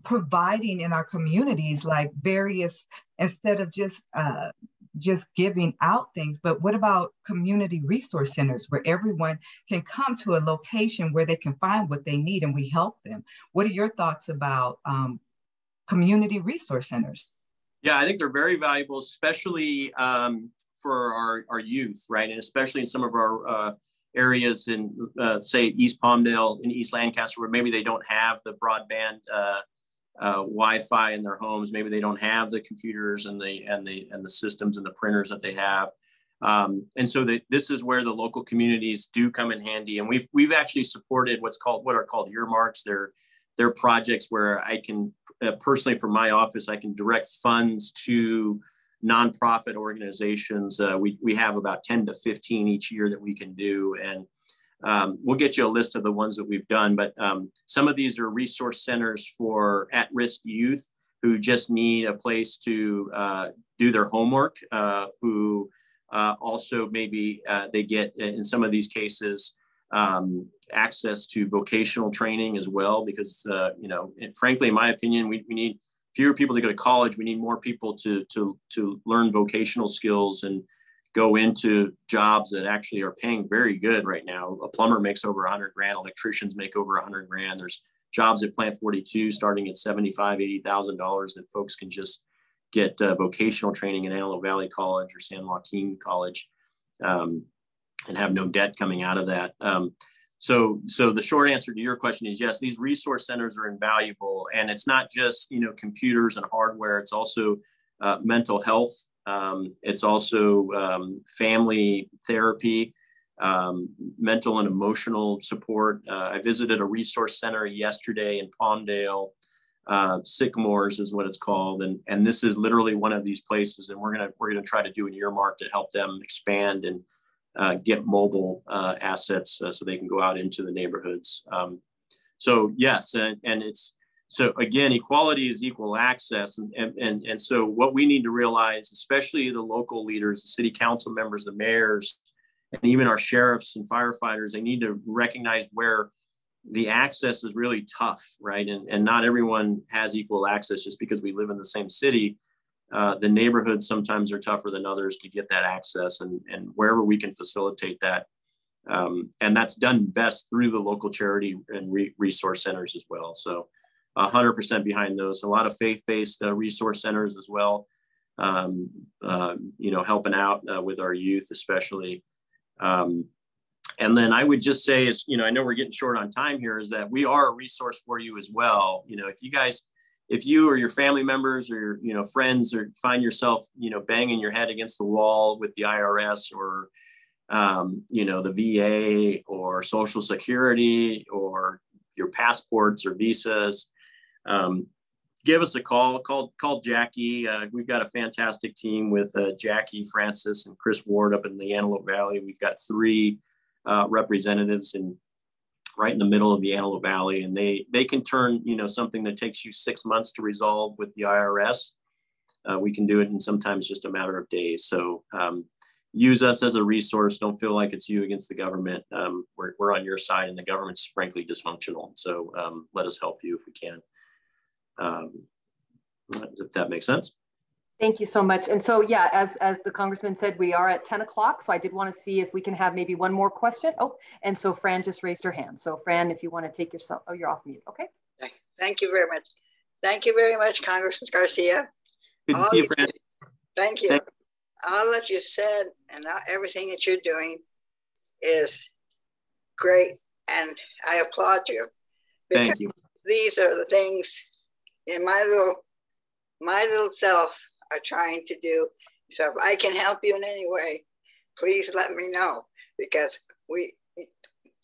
providing in our communities, like various, instead of just giving out things, but what about community resource centers where everyone can come to a location where they can find what they need and we help them? What are your thoughts about community resource centers? Yeah, I think they're very valuable, especially for our youth, right? And especially in some of our areas in, say, East Palmdale and East Lancaster, where maybe they don't have the broadband Wi-Fi in their homes. Maybe they don't have the computers and the systems and the printers that they have. And so this is where the local communities do come in handy. And we've actually supported what are called Earmarks. They're projects where I can personally, from my office, I can direct funds to nonprofit organizations. We have about 10 to 15 each year that we can do. And we'll get you a list of the ones that we've done, but some of these are resource centers for at-risk youth who just need a place to do their homework, who also maybe they get, in some of these cases, access to vocational training as well, because, frankly, in my opinion, we need fewer people to go to college. We need more people to learn vocational skills and go into jobs that actually are paying very good right now. A plumber makes over 100 grand. Electricians make over 100 grand. There's jobs at Plant 42 starting at $75,000, $80,000 that folks can just get vocational training in Antelope Valley College or San Joaquin College and have no debt coming out of that. So the short answer to your question is yes, these resource centers are invaluable. And it's not just, computers and hardware. It's also mental health. It's also family therapy, mental and emotional support. I visited a resource center yesterday in Palmdale. Sycamores is what it's called, and this is literally one of these places. And we're gonna try to do an earmark to help them expand and get mobile assets so they can go out into the neighborhoods. So yes, and it's. So again, equality is equal access. And so what we need to realize, especially the local leaders, the city council members, the mayors, and even our sheriffs and firefighters, they need to recognize where the access is really tough, right? And not everyone has equal access just because we live in the same city. The neighborhoods sometimes are tougher than others to get that access, and wherever we can facilitate that. And that's done best through the local charity and resource centers as well. So 100% behind those. A lot of faith-based resource centers as well, helping out with our youth, especially. And then I would just say is, I know we're getting short on time here, is that we are a resource for you as well. If you or your family members or, friends or find yourself, banging your head against the wall with the IRS or, the VA or Social Security or your passports or visas, give us a call. Call Jackie. We've got a fantastic team with Jackie, Francis, and Chris Ward up in the Antelope Valley. We've got 3 representatives right in the middle of the Antelope Valley, and they can turn something that takes you 6 months to resolve with the IRS. We can do it in sometimes just a matter of days. So use us as a resource. Don't feel like it's you against the government. We're on your side, and the government's frankly dysfunctional. So let us help you if we can. If that makes sense. Thank you so much. And so, yeah, as the Congressman said, we are at 10 o'clock. So I did want to see if we can have maybe one more question. Oh, and so Fran just raised her hand. So Fran, if you want to take yourself, you're off mute. Okay. Thank you very much. Thank you very much, Congressman Garcia. Good to see you, Fran. Thank you. All that you said and everything that you're doing is great. And I applaud you. Thank you. These are the things in my little self are trying to do. So if I can help you in any way, please let me know, because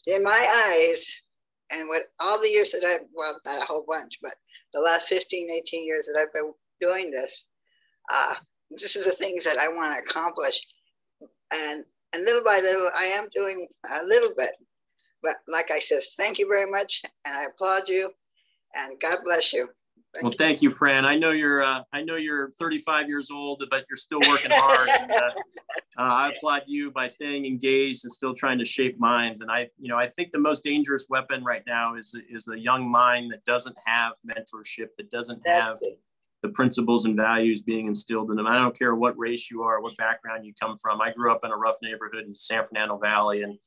in my eyes, and with all the years that well, not a whole bunch, but the last 15, 18 years that I've been doing this, this is the things that I want to accomplish. And little by little, I am doing a little bit. But like I said, thank you very much. And I applaud you. And God bless you. Well, thank you, Fran. I know you're 35 years old, but you're still working hard. And, I applaud you by staying engaged and still trying to shape minds. And I think the most dangerous weapon right now is a young mind that doesn't have mentorship, that doesn't have the principles and values being instilled in them. I don't care what race you are, what background you come from. I grew up in a rough neighborhood in San Fernando Valley, and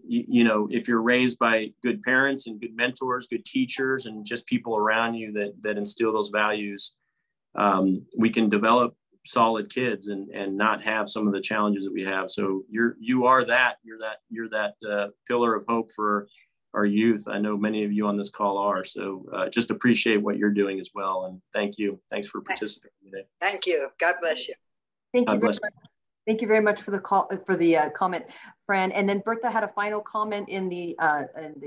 if you're raised by good parents and good mentors, good teachers, and just people around you that instill those values, we can develop solid kids and not have some of the challenges that we have. So you're that pillar of hope for our youth. I know many of you on this call are. So just appreciate what you're doing as well. And thank you. Thanks for participating today. Thank you. God bless you. Thank you very much. Thank you very much for the comment, Fran. And then Bertha had a final comment in the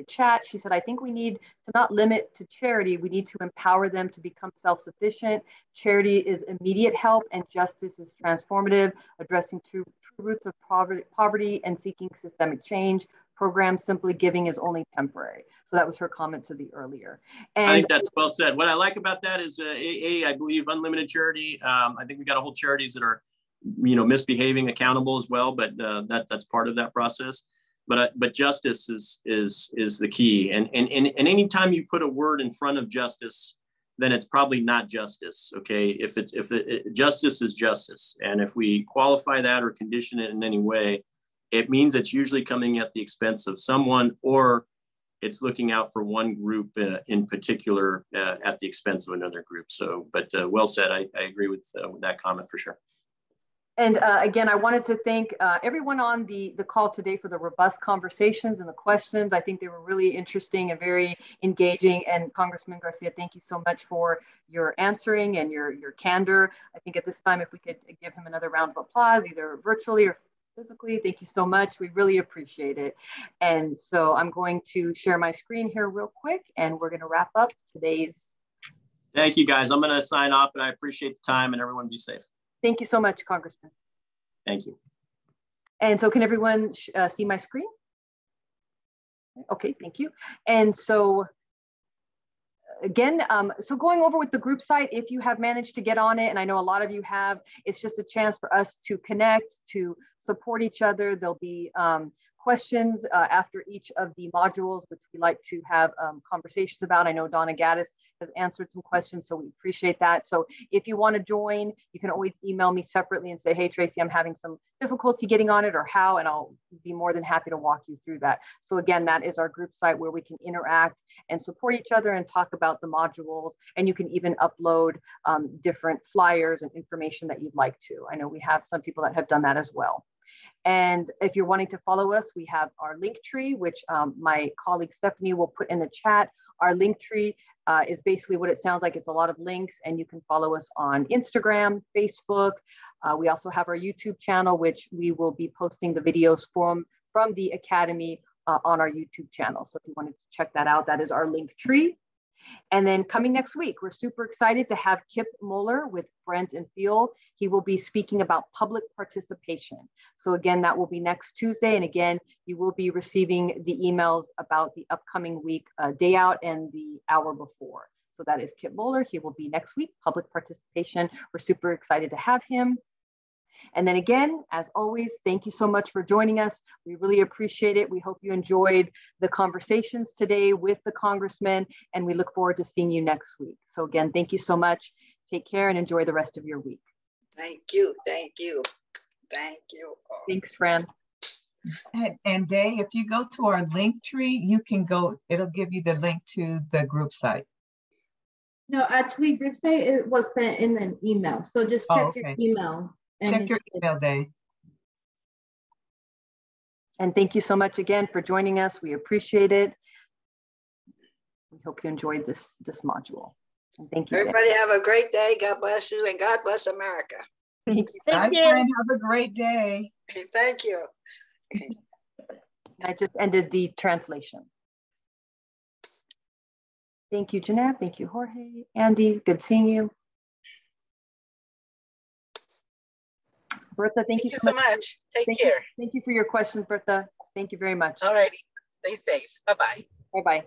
chat. She said, I think we need to not limit to charity. We need to empower them to become self-sufficient. Charity is immediate help and justice is transformative, addressing true roots of poverty and seeking systemic change. Program simply giving is only temporary. So that was her comment to the earlier. And I think that's well said. What I like about that is I believe unlimited charity. I think we got to hold charities that are misbehaving accountable as well, but that's part of that process. But justice is the key. And anytime you put a word in front of justice, then it's probably not justice. Okay, if justice is justice, and if we qualify that or condition it in any way, it means it's usually coming at the expense of someone, or it's looking out for one group in particular at the expense of another group. So, but well said. I agree with that comment for sure. And again, I wanted to thank everyone on the call today for the robust conversations and the questions. I think they were really interesting and very engaging. And Congressman Garcia, thank you so much for your answering and your candor. I think at this time, if we could give him another round of applause, either virtually or physically, thank you so much. We really appreciate it. And so I'm going to share my screen here real quick, and we're going to wrap up today's. Thank you, guys. I'm going to sign off, but I appreciate the time, and everyone be safe. Thank you so much, Congressman. Thank you. And so can everyone see my screen? Okay, thank you. And so again, so going over with the group site, if you have managed to get on it, and I know a lot of you have, it's just a chance for us to connect, to support each other. There'll be questions after each of the modules, which we like to have conversations about. I know Donna Gaddis has answered some questions, so we appreciate that. So if you want to join, you can always email me separately and say, hey, Tracy, I'm having some difficulty getting on it, or how, and I'll be more than happy to walk you through that. So again, that is our group site where we can interact and support each other and talk about the modules. And you can even upload different flyers and information that you'd like to. I know we have some people that have done that as well. And if you're wanting to follow us, we have our link tree, which my colleague Stephanie will put in the chat. Our link tree is basically what it sounds like. It's a lot of links, and you can follow us on Instagram, Facebook. We also have our YouTube channel, which we will be posting the videos from the Academy on our YouTube channel. So if you wanted to check that out, that is our link tree. And then coming next week, we're super excited to have Kip Muller with Brent and Phil. He will be speaking about public participation. So again, that will be next Tuesday. And again, you will be receiving the emails about the upcoming week, day out and the hour before. So that is Kip Muller. He will be next week, public participation. We're super excited to have him. And then again, as always, thank you so much for joining us. We really appreciate it. We hope you enjoyed the conversations today with the Congressman, and we look forward to seeing you next week. So again, thank you so much. Take care and enjoy the rest of your week. Thank you. Thank you. Thank you. Thanks, Fran. And Day, if you go to our link tree, you can go, it'll give you the link to the group site. No, actually, group site, it was sent in an email. So just check your email. Check your email, Day. And thank you so much again for joining us. We appreciate it. We hope you enjoyed this module. And thank you. Everybody have a great day. God bless you, and God bless America. Thank you. Thank you. Have a great day. Thank you. I just ended the translation. Thank you, Jeanette. Thank you, Jorge. Andy, good seeing you. Bertha, thank you so much. Take care. Thank you for your questions, Bertha. Thank you very much. All righty. Stay safe. Bye-bye. Bye-bye.